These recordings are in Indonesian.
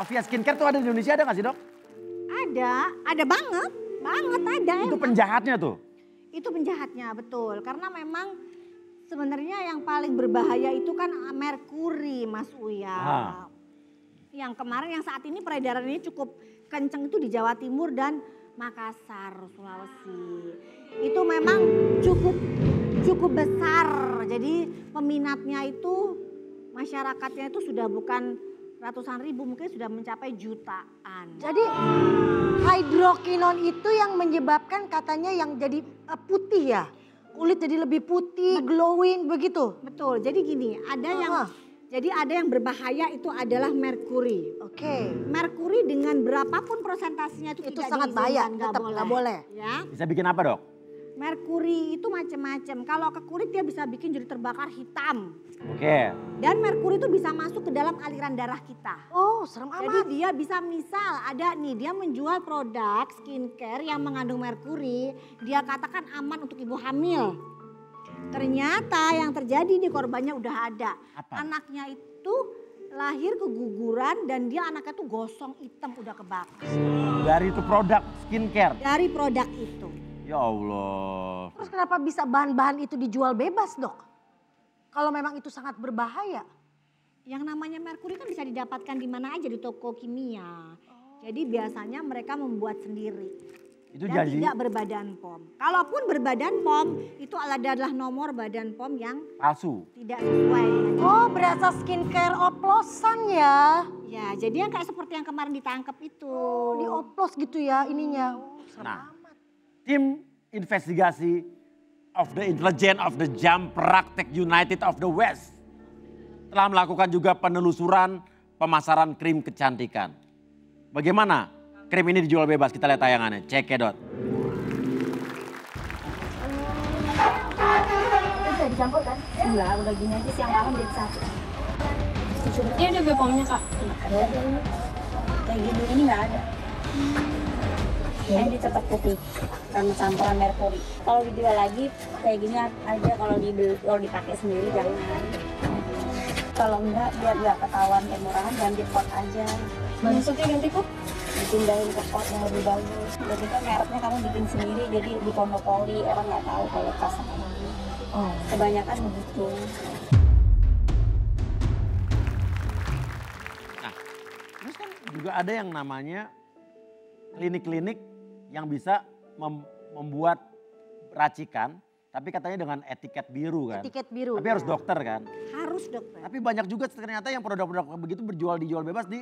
Mafia skincare tuh ada di Indonesia, ada gak sih dok? Ada banget ada. Itu penjahatnya tuh? Itu penjahatnya, betul. Karena memang sebenarnya yang paling berbahaya itu kan merkuri, Mas Uya. Yang kemarin, yang saat ini peredarannya cukup kenceng itu di Jawa Timur dan Makassar, Sulawesi. Itu memang cukup besar. Jadi peminatnya itu, masyarakatnya itu sudah bukan ratusan ribu, mungkin sudah mencapai jutaan. Jadi hidrokinon itu yang menyebabkan katanya yang jadi putih ya? Kulit jadi lebih putih, glowing begitu? Betul, jadi gini, ada yang berbahaya itu adalah merkuri. Oke. Merkuri dengan berapapun prosentasinya itu tidak sangat bahaya, tetap nggak boleh. Ya. Bisa bikin apa dok? Merkuri itu macam-macam. Kalau ke kulit dia bisa bikin jadi terbakar hitam. Oke. Dan merkuri itu bisa masuk ke dalam aliran darah kita. Oh, serem amat. Jadi dia bisa misal ada nih dia menjual produk skincare yang mengandung merkuri. Dia katakan aman untuk ibu hamil. Ternyata yang terjadi di korbannya udah ada. Apa? Anaknya itu lahir keguguran dan dia anaknya tuh gosong hitam udah kebakar. Dari itu produk skincare? Dari produk itu. Ya Allah. Terus kenapa bisa bahan-bahan itu dijual bebas dok? Kalau memang itu sangat berbahaya. Yang namanya merkuri kan bisa didapatkan di mana aja di toko kimia. Jadi biasanya mereka membuat sendiri. Itu dan jadi tidak berbadan POM. Kalaupun berbadan POM itu adalah nomor badan POM yang palsu. tidak sesuai. Oh, berasa skincare oplosan ya? Ya, jadi yang kayak seperti yang kemarin ditangkap itu. Oh, dioplos gitu ya ininya. Oh, Nah, tim investigasi of the Intelligence of the Jam Praktek United of the West telah melakukan juga penelusuran pemasaran krim kecantikan. Bagaimana krim ini dijual bebas? Kita lihat tayangannya. Cekidot. Udah dicampur kan? Enggak, udah gini aja siang malam jadi satu. Ini ada bepomnya kak? Ada. Kayak gini ini nggak ada. Ini cepat putih karena campuran merkuri. Kalau dijual lagi kayak gini aja, kalau dipakai sendiri jangan. Kalau enggak biar nggak ketahuan kayak murahan ganti pot aja. Maksudnya ganti pot? Dipindahin ke pot yang lebih bagus. Jadi kan mereknya kamu bikin sendiri, jadi dimonopoli orang nggak tahu kalau pasang ini. Oh. Kebanyakan begitu. Nah, terus kan juga ada yang namanya klinik-klinik yang bisa membuat racikan, tapi katanya dengan etiket biru kan. Etiket biru. Tapi harus dokter kan. Harus dokter. Tapi banyak juga ternyata yang produk-produk begitu dijual bebas di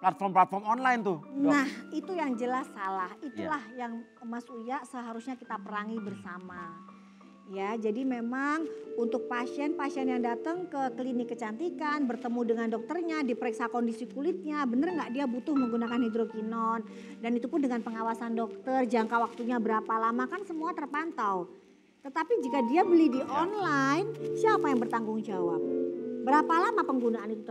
platform-platform online tuh. Dok. Nah, itu yang jelas salah. Itulah yang Mas Uya seharusnya kita perangi bersama. Ya, jadi memang untuk pasien-pasien yang datang ke klinik kecantikan, bertemu dengan dokternya, diperiksa kondisi kulitnya, bener nggak dia butuh menggunakan hidrokinon. Dan itu pun dengan pengawasan dokter, jangka waktunya berapa lama kan semua terpantau. Tetapi jika dia beli di online, siapa yang bertanggung jawab? Berapa lama penggunaan itu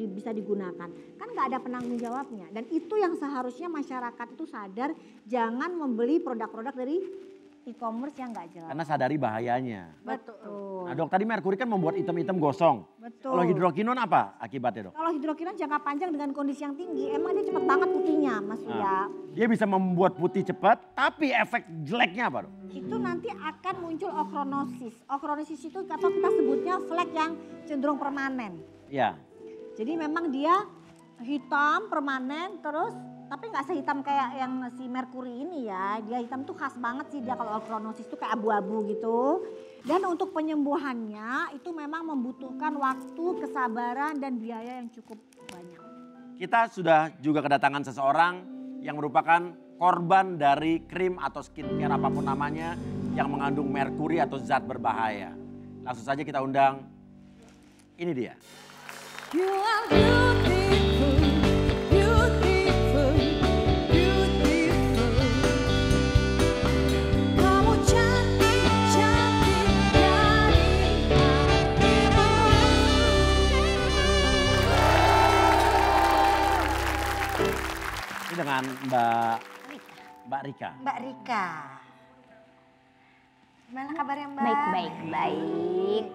bisa digunakan? Kan nggak ada penanggung jawabnya. Dan itu yang seharusnya masyarakat itu sadar, jangan membeli produk-produk dari e-commerce yang nggak jelas. Karena sadari bahayanya. Betul. Nah dok, tadi merkuri kan membuat item-item gosong. Betul. Kalau hidrokinon apa akibatnya dok? Kalau hidrokinon jangka panjang dengan kondisi yang tinggi, emang dia cepat banget putihnya Mas Uya. Dia bisa membuat putih cepat, tapi efek jeleknya apa dok? Itu nanti akan muncul ochronosis. Ochronosis itu atau kita sebutnya flek yang cenderung permanen. Ya. Jadi memang dia hitam, permanen, terus tapi nggak sehitam kayak yang si merkuri ini ya. Dia hitam tuh khas banget sih dia kalau ochronosis tuh kayak abu-abu gitu. Dan untuk penyembuhannya itu memang membutuhkan waktu, kesabaran dan biaya yang cukup banyak. Kita sudah juga kedatangan seseorang yang merupakan korban dari krim atau skincare apapun namanya yang mengandung merkuri atau zat berbahaya. Langsung saja kita undang, ini dia. You are beautiful, beautiful, beautiful. Kamu cantik, cantik dari hatiku. Ini dengan Mbak Rika. Mbak Rika. Gimana kabarnya Mbak? Baik.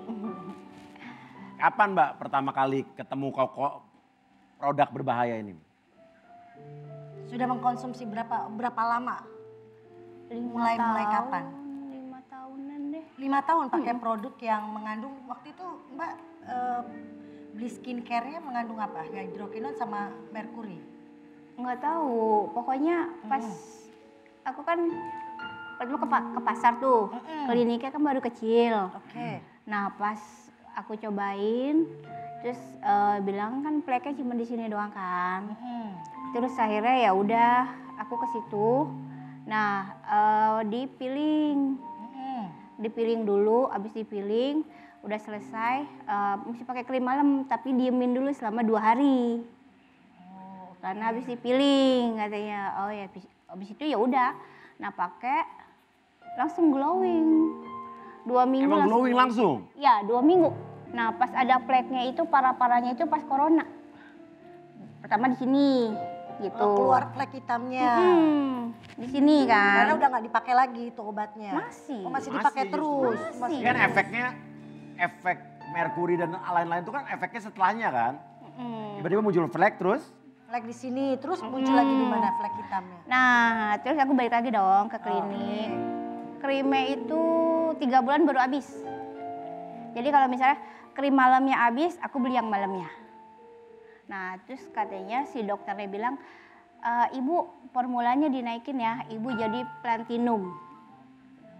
Kapan Mbak pertama kali ketemu kok produk berbahaya ini? Sudah mengkonsumsi berapa lama? 5 Mulai kapan? 5 tahunan deh. 5 tahun pakai produk yang mengandung, waktu itu Mbak beli skincare-nya mengandung apa? Hydroquinone sama merkuri? Nggak tahu, pokoknya pas aku kan pertama ke pasar tuh, kliniknya kan baru kecil. Oke. Nah pas aku cobain, terus bilang kan fleknya cuma di sini doang kan. Terus akhirnya ya udah aku ke situ. Nah dipiling dulu, abis dipiling udah selesai, mesti pakai krim malam tapi diemin dulu selama 2 hari. Karena habis dipiling katanya, oh ya habis itu ya udah. Nah pakai langsung glowing. 2 minggu Emang glowing langsung? Ya 2 minggu. Nah pas ada fleknya itu parah-parahnya itu pas corona. Pertama di sini gitu. Keluar flek hitamnya. Di sini Karena kan. udah nggak dipakai lagi itu obatnya. Masih. Oh, masih dipakai Masih, terus. Masih. Kan efek merkuri dan lain-lain itu kan efeknya setelahnya kan? Tiba-tiba muncul flek terus? Flek di sini, terus muncul lagi di mana flek hitamnya? Nah terus aku balik lagi dong ke klinik. Krimnya itu 3 bulan baru habis. Jadi kalau misalnya krim malamnya habis, aku beli yang malamnya. Nah terus katanya si dokternya bilang, ibu formulanya dinaikin ya, ibu jadi platinum.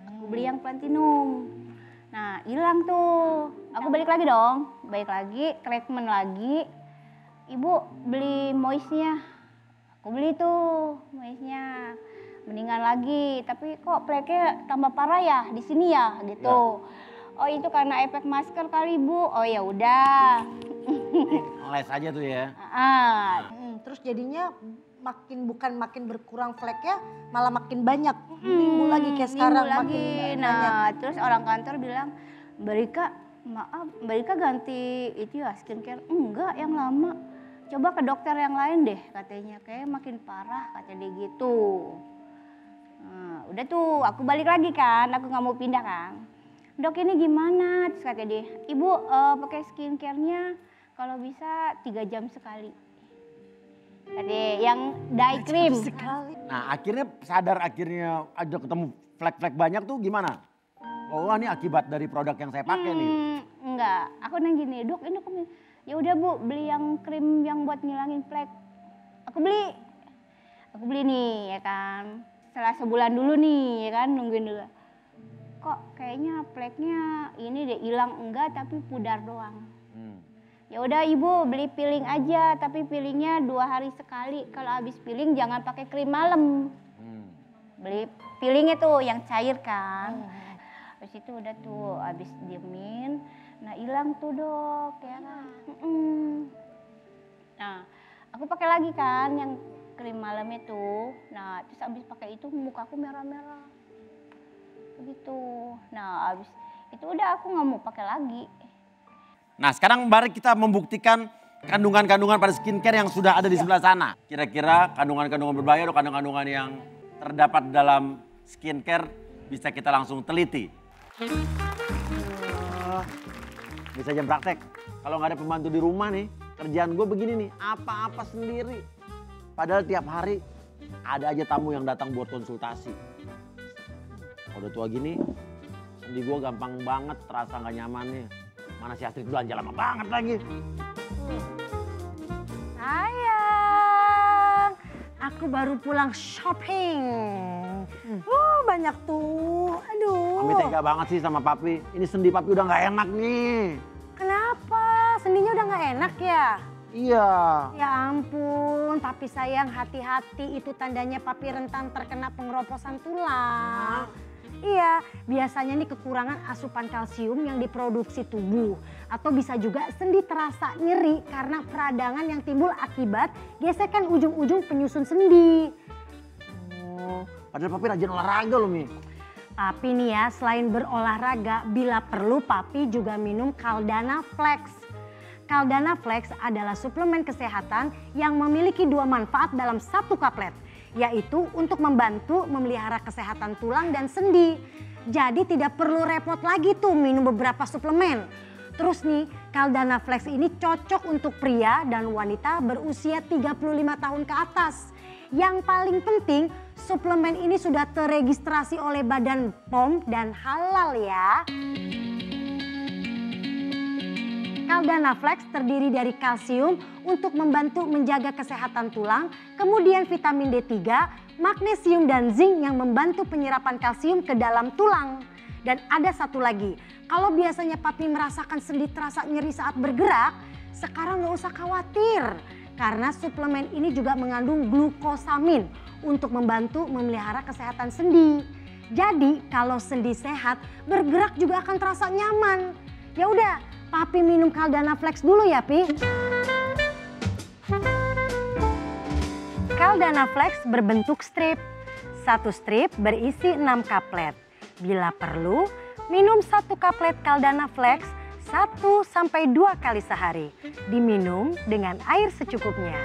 Aku beli yang platinum. Nah hilang tuh, aku balik lagi dong, treatment lagi. Ibu beli moistnya, aku beli tuh moistnya. Mendingan lagi, tapi kok fleknya tambah parah ya di sini ya gitu. Oh itu karena efek masker kali Bu. Oh ya udah. Les aja tuh ya. Terus jadinya bukan makin berkurang fleknya, malah makin banyak. Timbul lagi kayak sekarang Minggu makin lagi. banyak. Nah terus orang kantor bilang, Mbak Rika ganti itu ya skincare. Enggak, yang lama. Coba ke dokter yang lain deh katanya, kayak makin parah kata dia gitu. Nah, udah tuh aku balik lagi kan, aku nggak mau pindah kan. Dok ini gimana? Terus kata dia, ibu pakai skincare-nya kalau bisa 3 jam sekali. Katanya yang dye cream. Nah akhirnya sadar ada ketemu flek-flek banyak tuh gimana? Oh ini akibat dari produk yang saya pakai nih. Enggak, aku nanya gini, dok ini aku ya udah Bu beli yang krim yang buat ngilangin flek. Aku beli nih ya kan. Setelah sebulan dulu nih ya kan, nungguin dulu. Kok kayaknya fleknya ini deh hilang, enggak tapi pudar doang. Ya udah ibu beli peeling aja, tapi peelingnya 2 hari sekali. Kalau habis peeling jangan pakai krim malam. Beli peelingnya tuh yang cair kan. Habis itu udah tuh habis diemin, nah hilang tuh dok ya kan. Nah aku pakai lagi kan yang krim malam itu. Nah terus habis pakai itu mukaku merah-merah begitu. Nah habis itu udah aku nggak mau pakai lagi. Nah sekarang mari kita membuktikan kandungan-kandungan pada skincare yang sudah ada di sebelah sana. Kira-kira kandungan-kandungan berbahaya atau kandungan-kandungan yang terdapat dalam skincare bisa kita langsung teliti. Bisa jam praktek. Kalau nggak ada pembantu di rumah nih, kerjaan gue begini nih, apa-apa sendiri. Padahal tiap hari ada aja tamu yang datang buat konsultasi. Kalau udah tua gini, sendi gue gampang banget terasa nggak nyamannya. Mana si Astrid belanja lama banget lagi. Sayang, aku baru pulang shopping. Banyak tuh, aduh. Mami tega banget sih sama papi. Ini sendi papi udah nggak enak nih. Kenapa? Sendinya udah nggak enak ya? Iya. Ya ampun, papi sayang, hati-hati, itu tandanya papi rentan terkena pengeroposan tulang. Iya, biasanya nih kekurangan asupan kalsium yang diproduksi tubuh. Atau bisa juga sendi terasa nyeri karena peradangan yang timbul akibat gesekan ujung-ujung penyusun sendi. Padahal papi rajin olahraga loh Mi. Papi nih ya, selain berolahraga, bila perlu papi juga minum Caldana Flex. Caldana Flex adalah suplemen kesehatan yang memiliki 2 manfaat dalam 1 kaplet. Yaitu untuk membantu memelihara kesehatan tulang dan sendi. Jadi tidak perlu repot lagi tuh minum beberapa suplemen. Terus nih, Caldana Flex ini cocok untuk pria dan wanita berusia 35 tahun ke atas. Yang paling penting, suplemen ini sudah terregistrasi oleh Badan POM dan halal ya. Caldana Flex terdiri dari kalsium untuk membantu menjaga kesehatan tulang, kemudian vitamin D3, magnesium dan zinc yang membantu penyerapan kalsium ke dalam tulang. Dan ada satu lagi, kalau biasanya papi merasakan sendi terasa nyeri saat bergerak, sekarang nggak usah khawatir. Karena suplemen ini juga mengandung glukosamin untuk membantu memelihara kesehatan sendi. Jadi kalau sendi sehat, bergerak juga akan terasa nyaman. Ya udah, papi minum Caldana Flex dulu ya, Pi. Caldana Flex berbentuk strip. Satu strip berisi 6 kaplet. Bila perlu, minum 1 kaplet Caldana Flex 1-2 kali sehari. Diminum dengan air secukupnya.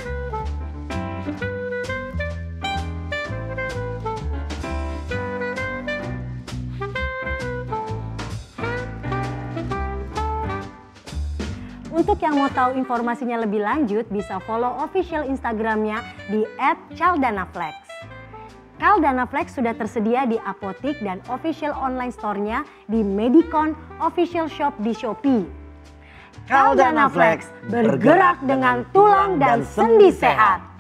Untuk yang mau tahu informasinya lebih lanjut, bisa follow official Instagramnya di @caldanaflex. Caldana Flex sudah tersedia di apotik dan official online store-nya di Medicon official shop di Shopee. Caldana Flex, bergerak dengan tulang dan sendi sehat.